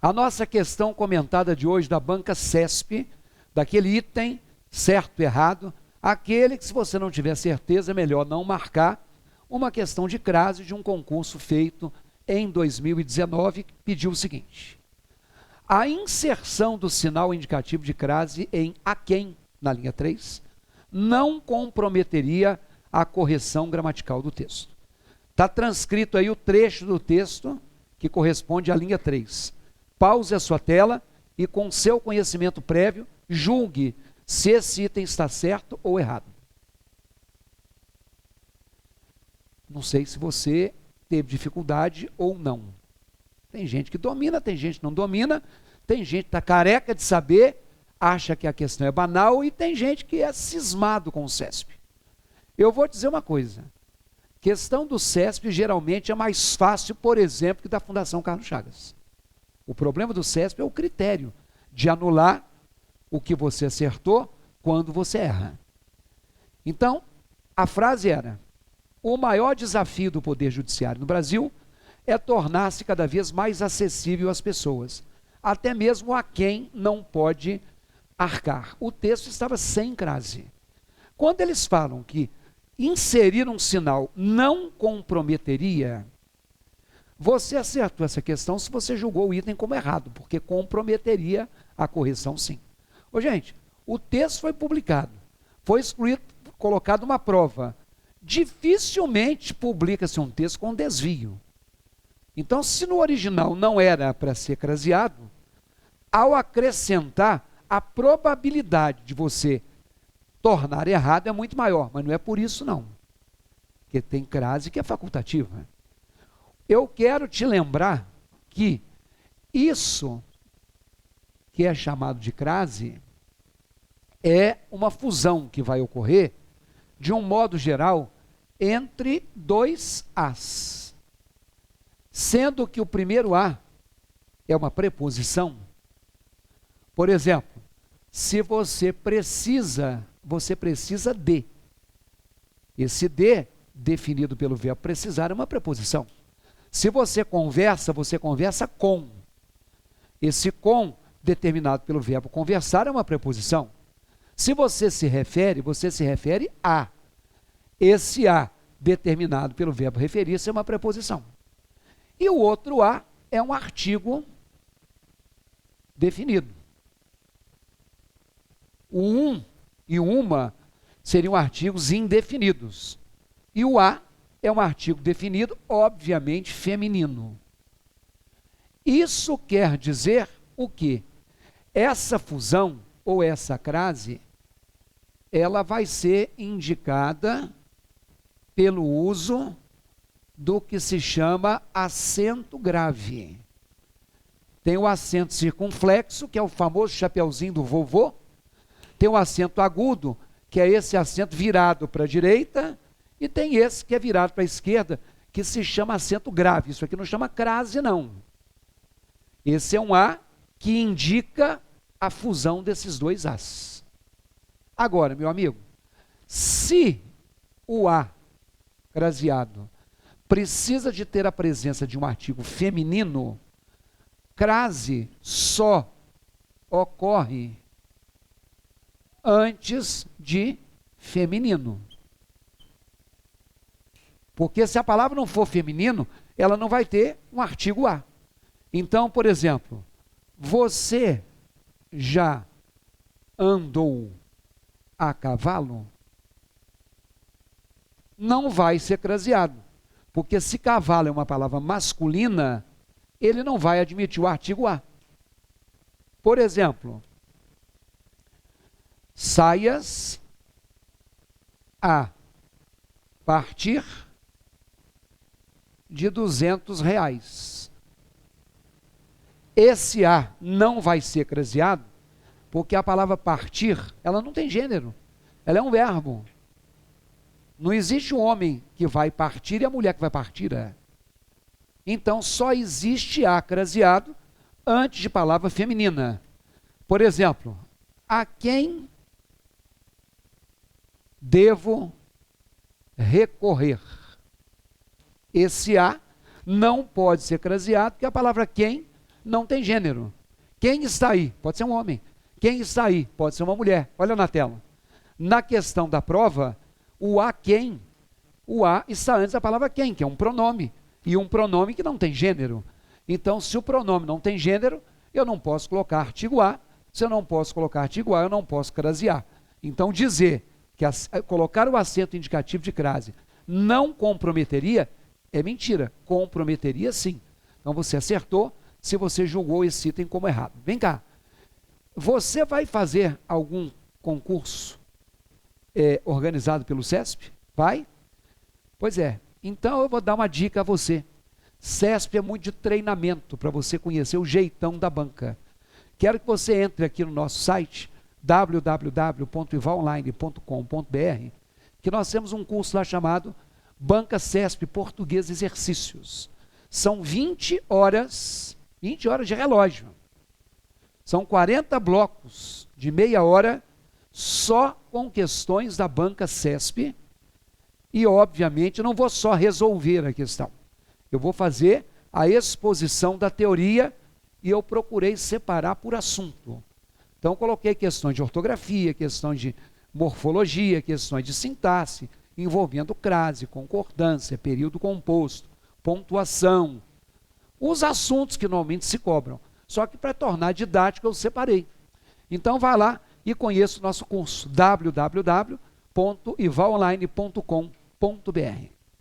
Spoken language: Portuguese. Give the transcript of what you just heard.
A nossa questão comentada de hoje da banca CESP, daquele item certo e errado, aquele que, se você não tiver certeza, é melhor não marcar, uma questão de crase de um concurso feito em 2019, que pediu o seguinte: a inserção do sinal indicativo de crase em aquém, na linha 3, não comprometeria a correção gramatical do texto. Está transcrito aí o trecho do texto que corresponde à linha 3. Pause a sua tela e, com seu conhecimento prévio, julgue se esse item está certo ou errado. Não sei se você teve dificuldade ou não. Tem gente que domina, tem gente que não domina, tem gente que está careca de saber, acha que a questão é banal, e tem gente que é cismado com o CESP. Eu vou dizer uma coisa: questão do CESP geralmente é mais fácil, por exemplo, que da Fundação Carlos Chagas. O problema do CESP é o critério de anular o que você acertou quando você erra. Então, a frase era: o maior desafio do Poder Judiciário no Brasil é tornar-se cada vez mais acessível às pessoas, até mesmo a quem não pode arcar. O texto estava sem crase. Quando eles falam que inserir um sinal não comprometeria, você acertou essa questão se você julgou o item como errado, porque comprometeria a correção, sim. Ô, gente, o texto foi publicado, foi excluído, colocado uma prova. Dificilmente publica-se um texto com desvio. Então, se no original não era para ser craseado, ao acrescentar, a probabilidade de você tornar errado é muito maior, mas não é por isso não. Porque tem crase que é facultativa. Eu quero te lembrar que isso que é chamado de crase é uma fusão que vai ocorrer, de um modo geral, entre dois As. Sendo que o primeiro A é uma preposição. Por exemplo, se você precisa de. Esse de, definido pelo verbo precisar, é uma preposição. Se você conversa com. Esse com, determinado pelo verbo conversar, é uma preposição. Se você se refere a. Esse a, determinado pelo verbo referir-se, é uma preposição. E o outro a é um artigo definido. O um e o uma seriam artigos indefinidos. E o a é um artigo definido, obviamente feminino. Isso quer dizer o quê? Essa fusão ou essa crase, ela vai ser indicada pelo uso do que se chama acento grave. Tem o acento circunflexo, que é o famoso chapeuzinho do vovô. Tem o acento agudo, que é esse acento virado para a direita, e tem esse que é virado para a esquerda, que se chama acento grave. Isso aqui não chama crase, não. Esse é um A que indica a fusão desses dois As. Agora, meu amigo, se o A craseado precisa de ter a presença de um artigo feminino, crase só ocorre antes de feminino. Porque se a palavra não for feminino, ela não vai ter um artigo A. Então, por exemplo, você já andou a cavalo? Não vai ser craseado. Porque se cavalo é uma palavra masculina, ele não vai admitir o artigo A. Por exemplo, saias a partir de R$200. Esse A não vai ser craseado, porque a palavra partir, ela não tem gênero, ela é um verbo. Não existe um homem que vai partir e a mulher que vai partir. Então, só existe A craseado antes de palavra feminina. Por exemplo, a quem devo recorrer? Esse A não pode ser craseado, porque a palavra quem não tem gênero. Quem está aí? Pode ser um homem. Quem está aí? Pode ser uma mulher. Olha na tela. Na questão da prova, o a quem, o a está antes da palavra quem, que é um pronome. E um pronome que não tem gênero. Então, se o pronome não tem gênero, eu não posso colocar artigo a. Se eu não posso colocar artigo a, eu não posso crasear. Então, dizer que colocar o acento indicativo de crase não comprometeria é mentira. Comprometeria sim. Então, você acertou se você julgou esse item como errado. Vem cá. Você vai fazer algum concurso organizado pelo CESP? Vai? Pois é. Então, eu vou dar uma dica a você. CESP é muito de treinamento para você conhecer o jeitão da banca. Quero que você entre aqui no nosso site, www.ivalonline.com.br, que nós temos um curso lá chamado Banca CESP Português Exercícios. São 20 horas de relógio. São 40 blocos de meia hora só com questões da banca CESP. E, obviamente, eu não vou só resolver a questão. Eu vou fazer a exposição da teoria e eu procurei separar por assunto. Então, coloquei questões de ortografia, questões de morfologia, questões de sintaxe, envolvendo crase, concordância, período composto, pontuação. Os assuntos que normalmente se cobram. Só que para tornar didático eu separei. Então, vá lá e conheça o nosso curso, www.ivalonline.com.br.